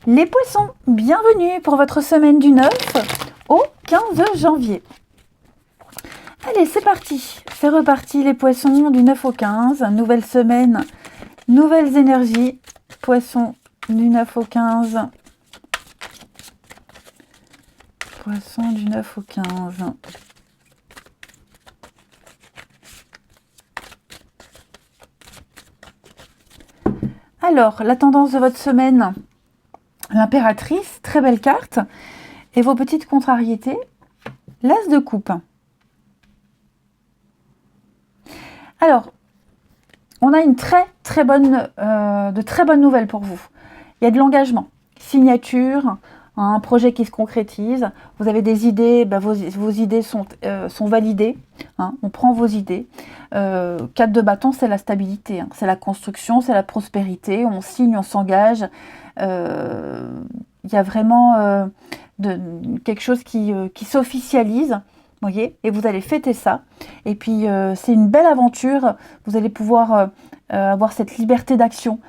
Les poissons, bienvenue pour votre semaine du 9 au 15 janvier. Allez, c'est parti. C'est reparti les poissons du 9 au 15. Nouvelle semaine, nouvelles énergies. Poissons du 9 au 15. Poissons du 9 au 15. Alors, la tendance de votre semaine, l'impératrice, très belle carte. Et vos petites contrariétés, l'as de coupe. Alors, on a une de très bonnes nouvelles pour vous. Il y a de l'engagement, signature, un projet qui se concrétise. Vous avez des idées, vos idées sont validées. On prend vos idées. 4 de bâton, c'est la stabilité, c'est la construction, c'est la prospérité. On signe, on s'engage. Il y a vraiment quelque chose qui s'officialise. Voyez, et vous allez fêter ça. Et puis, c'est une belle aventure. Vous allez pouvoir avoir cette liberté d'action.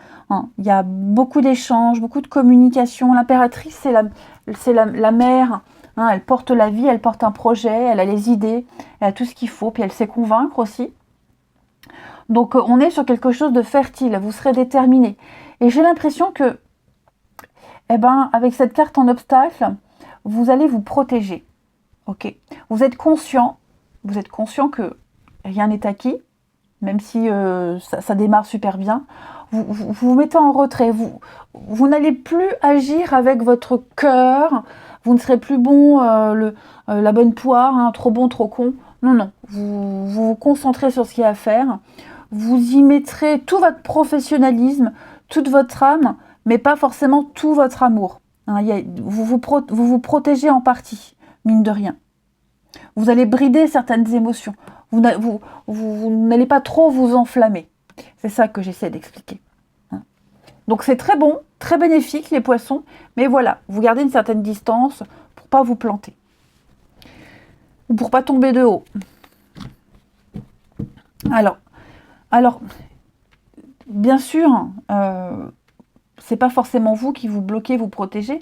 Il y a beaucoup d'échanges, beaucoup de communication. L'impératrice, c'est la mère. Elle porte la vie, elle porte un projet, elle a les idées, elle a tout ce qu'il faut. Puis, elle sait convaincre aussi. Donc, on est sur quelque chose de fertile. Vous serez déterminé. Et j'ai l'impression que, avec cette carte en obstacle, vous allez vous protéger. Ok, vous êtes conscient que rien n'est acquis, même si ça démarre super bien. Vous mettez en retrait, vous n'allez plus agir avec votre cœur, vous ne serez plus bon, la bonne poire, trop bon, trop con. Non, vous vous concentrez sur ce qu'il y a à faire, vous y mettrez tout votre professionnalisme, toute votre âme, mais pas forcément tout votre amour. Vous vous protégez en partie. Mine de rien. Vous allez brider certaines émotions. Vous n'allez pas trop vous enflammer. C'est ça que j'essaie d'expliquer. Donc c'est très bon, très bénéfique les poissons, mais voilà, vous gardez une certaine distance pour pas vous planter. Ou pour pas tomber de haut. Alors bien sûr, c'est pas forcément vous qui vous bloquez, vous protégez.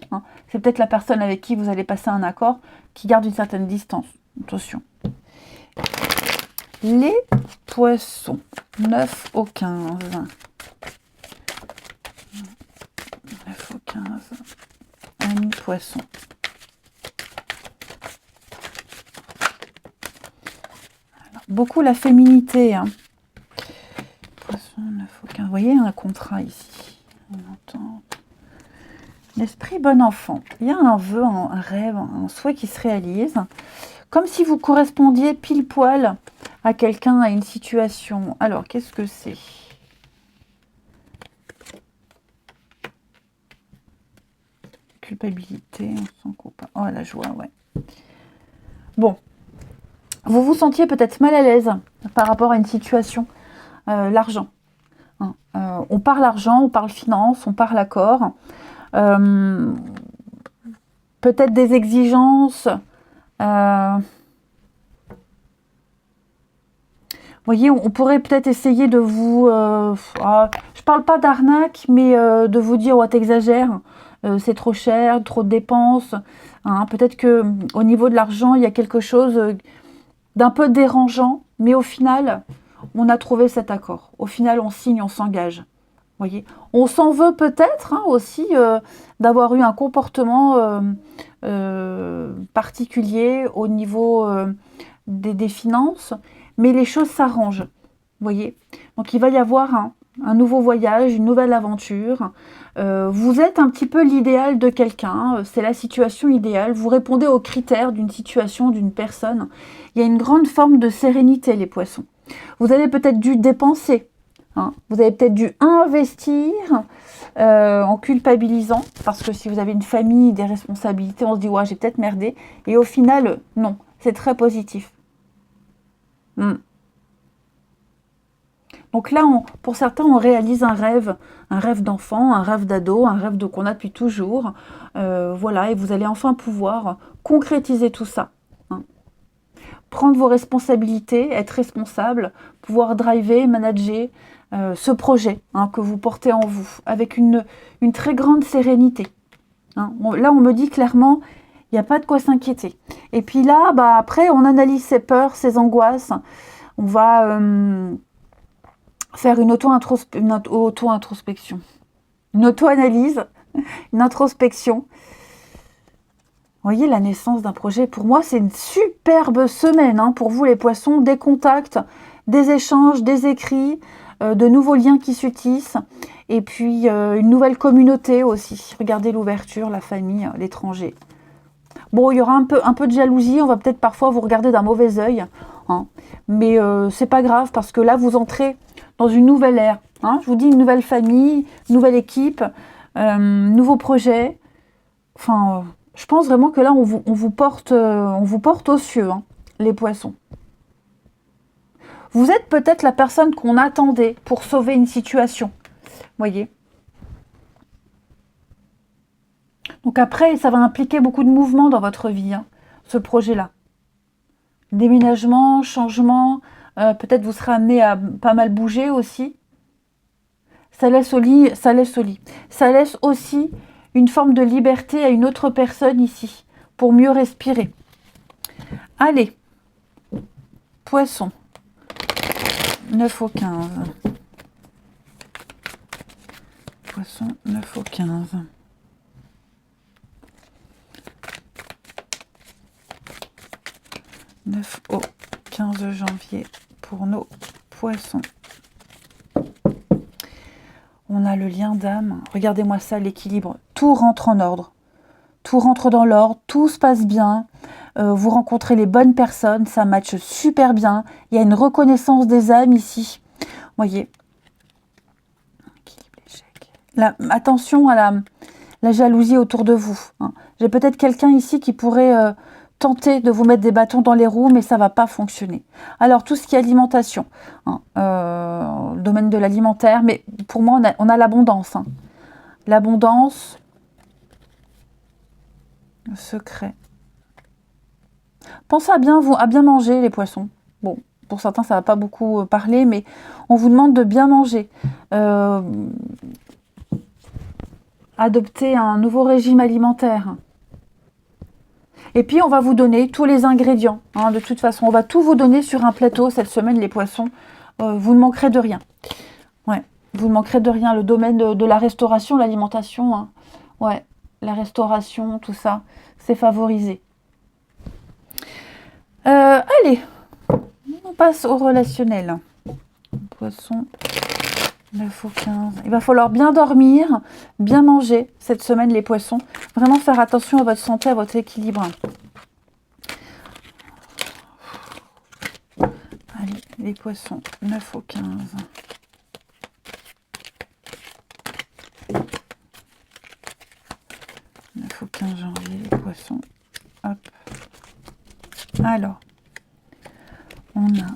C'est peut-être la personne avec qui vous allez passer un accord qui garde une certaine distance. Attention. Les poissons, 9 au 15. 9 au 15. Amis poissons. Alors, beaucoup la féminité. Poisson, 9 au 15. Vous voyez, un contrat ici. L'esprit bon enfant. Il y a un vœu, un rêve, un souhait qui se réalise. Comme si vous correspondiez pile poil à quelqu'un, à une situation. Alors, qu'est-ce que c'est? Culpabilité, on s'en coupe. Oh, la joie, ouais. Bon. Vous vous sentiez peut-être mal à l'aise par rapport à une situation. L'argent. On parle argent, on parle finance, on parle accord. Peut-être des exigences. Vous voyez, on pourrait peut-être essayer de vous... je parle pas d'arnaque, mais de vous dire « ouais, t'exagères, c'est trop cher, trop de dépenses ». Peut-être qu'au niveau de l'argent, il y a quelque chose d'un peu dérangeant, mais au final, on a trouvé cet accord. Au final, on signe, on s'engage. Voyez, on s'en veut peut-être aussi d'avoir eu un comportement particulier au niveau des finances, mais les choses s'arrangent. Voyez, donc il va y avoir un nouveau voyage, une nouvelle aventure. Vous êtes un petit peu l'idéal de quelqu'un, c'est la situation idéale. Vous répondez aux critères d'une situation, d'une personne. Il y a une grande forme de sérénité, les poissons. Vous avez peut-être dû dépenser. Vous avez peut-être dû investir en culpabilisant, parce que si vous avez une famille, des responsabilités, on se dit « ouais, j'ai peut-être merdé ». Et au final, non, c'est très positif. Donc là, pour certains, on réalise un rêve d'enfant, un rêve d'ado, un rêve qu'on a depuis toujours. Voilà, et vous allez enfin pouvoir concrétiser tout ça. Prendre vos responsabilités, être responsable, pouvoir driver, manager ce projet que vous portez en vous, avec une très grande sérénité. Hein. Là, on me dit clairement, il n'y a pas de quoi s'inquiéter. Et puis là, bah, après, on analyse ses peurs, ses angoisses. On va faire une auto-introspection. Une auto-analyse, une introspection. Vous voyez, la naissance d'un projet, pour moi, c'est une superbe semaine hein, pour vous les poissons. Des contacts, des échanges, des écrits, de nouveaux liens qui s'utissent. Et puis, une nouvelle communauté aussi. Regardez l'ouverture, la famille, l'étranger. Bon, il y aura un peu de jalousie. On va peut-être parfois vous regarder d'un mauvais œil. Hein, mais c'est pas grave parce que là, vous entrez dans une nouvelle ère. Hein, je vous dis, une nouvelle famille, nouvelle équipe, nouveau projet. Enfin... je pense vraiment que là, on vous porte aux cieux, hein, les poissons. Vous êtes peut-être la personne qu'on attendait pour sauver une situation. Voyez. Donc après, ça va impliquer beaucoup de mouvements dans votre vie, hein, ce projet-là. Déménagement, changement, peut-être vous serez amené à pas mal bouger aussi. Ça laisse au lit, ça laisse au lit. Ça laisse aussi une forme de liberté à une autre personne ici, pour mieux respirer. Allez, poisson, 9 au 15. Poisson, 9 au 15. « 9 au 15 janvier pour nos poissons. » On a le lien d'âme. Regardez-moi ça, l'équilibre. Tout rentre en ordre. Tout rentre dans l'ordre. Tout se passe bien. Vous rencontrez les bonnes personnes. Ça matche super bien. Il y a une reconnaissance des âmes ici. Voyez. Là, attention à la jalousie autour de vous. Hein. J'ai peut-être quelqu'un ici qui pourrait tenter de vous mettre des bâtons dans les roues, mais ça ne va pas fonctionner. Alors, tout ce qui est alimentation, hein, le domaine de l'alimentaire, mais pour moi, on a l'abondance. Hein. L'abondance, le secret. Pensez à bien manger, les poissons. Bon, pour certains, ça ne va pas beaucoup parler, mais on vous demande de bien manger. Adopter un nouveau régime alimentaire. Et puis, on va vous donner tous les ingrédients. Hein, de toute façon, on va tout vous donner sur un plateau cette semaine, les poissons. Vous ne manquerez de rien. Ouais, vous ne manquerez de rien. Le domaine de la restauration, l'alimentation, hein. Ouais, la restauration, tout ça, c'est favorisé. Allez, on passe au relationnel. Poisson, 9 au 15. Il va falloir bien dormir, bien manger cette semaine, les poissons. Vraiment faire attention à votre santé, à votre équilibre. Allez, les poissons, 9 au 15. Au 15 janvier, les poissons. Hop. Alors, on a...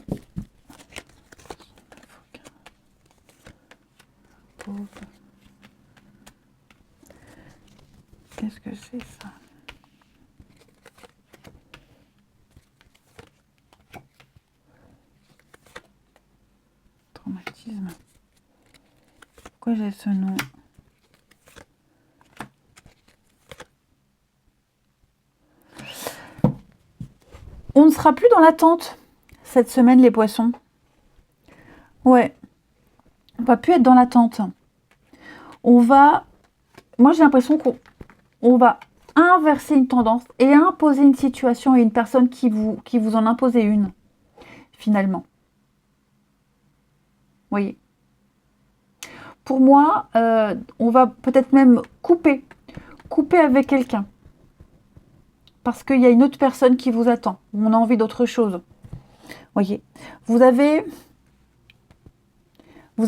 Qu'est-ce que c'est ça? Traumatisme. Pourquoi j'ai ce nom? On ne sera plus dans l'attente cette semaine, les poissons. Ouais. On ne va plus être dans l'attente. On va... Moi, j'ai l'impression qu'on va inverser une tendance et imposer une situation et une personne qui vous en imposait une, finalement. Vous voyez. Pour moi, on va peut-être même couper avec quelqu'un. Parce qu'il y a une autre personne qui vous attend. On a envie d'autre chose. Voyez. Vous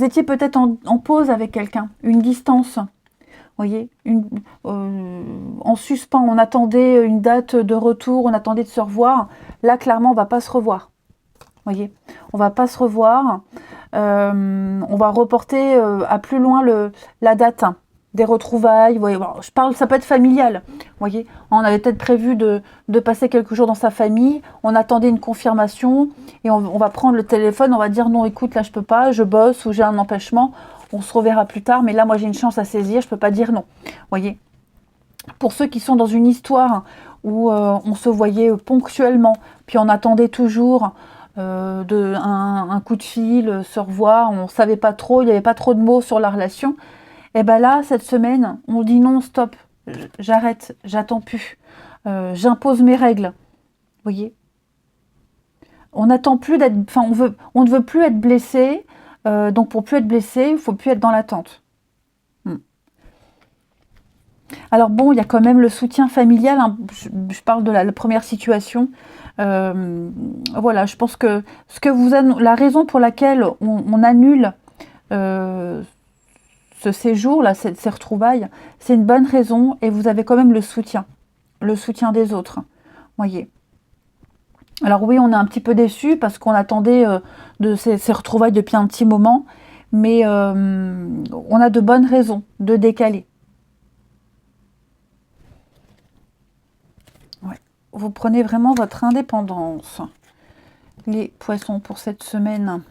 étiez peut-être en pause avec quelqu'un. Une distance. Voyez. En suspens. On attendait une date de retour. On attendait de se revoir. Là, clairement, on ne va pas se revoir. Voyez. On ne va pas se revoir. On va reporter à plus loin la date. Des retrouvailles, voyez, bon, je parle, ça peut être familial, voyez, on avait peut-être prévu de passer quelques jours dans sa famille, on attendait une confirmation, et on va prendre le téléphone, on va dire non, écoute, là je peux pas, je bosse ou j'ai un empêchement, on se reverra plus tard, mais là moi j'ai une chance à saisir, je peux pas dire non, voyez. Pour ceux qui sont dans une histoire où on se voyait ponctuellement, puis on attendait toujours un coup de fil, se revoir, on ne savait pas trop, il n'y avait pas trop de mots sur la relation, et bien là, cette semaine, on dit non, stop, j'arrête, j'attends plus, j'impose mes règles, vous voyez. On n'attend plus d'être, enfin on ne veut plus être blessé, donc pour plus être blessé, il ne faut plus être dans l'attente. Alors bon, il y a quand même le soutien familial, hein. Je parle de la première situation. Voilà, je pense que la raison pour laquelle on annule ce séjour, là, ces retrouvailles, c'est une bonne raison et vous avez quand même le soutien des autres. Voyez. Alors oui, on est un petit peu déçus parce qu'on attendait de ces retrouvailles depuis un petit moment, mais on a de bonnes raisons de décaler. Ouais. Vous prenez vraiment votre indépendance. Les poissons pour cette semaine.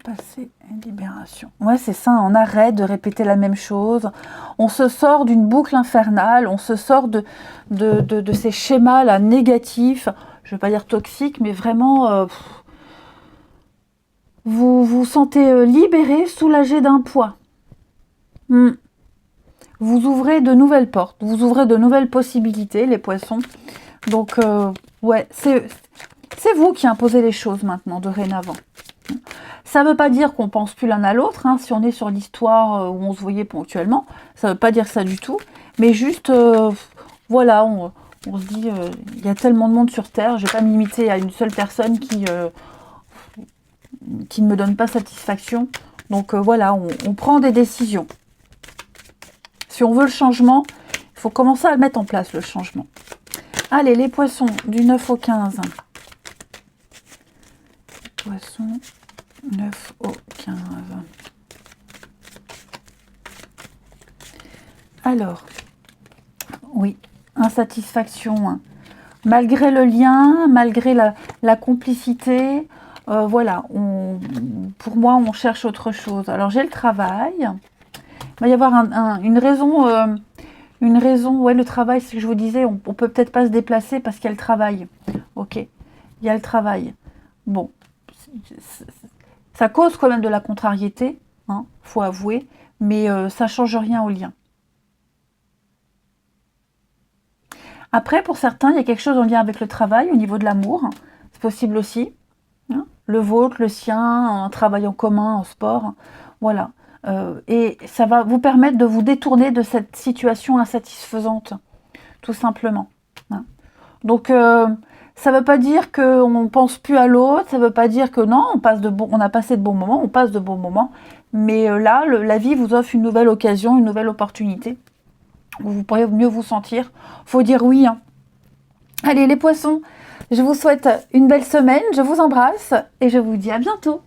Passer une libération. Ouais, c'est ça, on arrête de répéter la même chose. On se sort d'une boucle infernale, on se sort de ces schémas là négatifs, je ne vais pas dire toxiques, mais vraiment, vous vous sentez libéré, soulagé d'un poids. Vous ouvrez de nouvelles portes, vous ouvrez de nouvelles possibilités, les poissons. Donc, ouais, c'est vous qui imposez les choses maintenant, dorénavant. Ça ne veut pas dire qu'on pense plus l'un à l'autre, hein, si on est sur l'histoire où on se voyait ponctuellement, ça ne veut pas dire ça du tout, mais juste, voilà, on se dit, il y a tellement de monde sur Terre, je ne vais pas me limiter à une seule personne qui ne me donne pas satisfaction, donc voilà, on prend des décisions. Si on veut le changement, il faut commencer à le mettre en place, le changement. Allez, les poissons, du 9 au 15. Poissons, 9 au 15. Alors, oui, insatisfaction. Hein. Malgré le lien, malgré la complicité, voilà, pour moi, on cherche autre chose. Alors, j'ai le travail. Il va y avoir une raison, ouais, le travail, c'est ce que je vous disais, on peut peut-être pas se déplacer parce qu'il y a le travail. Ok, il y a le travail. Bon, ça cause quand même de la contrariété, hein, faut avouer, mais ça change rien au lien. Après, pour certains, il y a quelque chose en lien avec le travail, au niveau de l'amour, c'est possible aussi. Hein, le vôtre, le sien, un travail en commun, en sport, voilà. Et ça va vous permettre de vous détourner de cette situation insatisfaisante, tout simplement. Hein. Donc, ça ne veut pas dire qu'on ne pense plus à l'autre, ça ne veut pas dire que non, on a passé de bons moments, on passe de bons moments, mais là, la vie vous offre une nouvelle occasion, une nouvelle opportunité, où vous pourrez mieux vous sentir. Faut dire oui. Hein. Allez, les poissons, je vous souhaite une belle semaine, je vous embrasse et je vous dis à bientôt.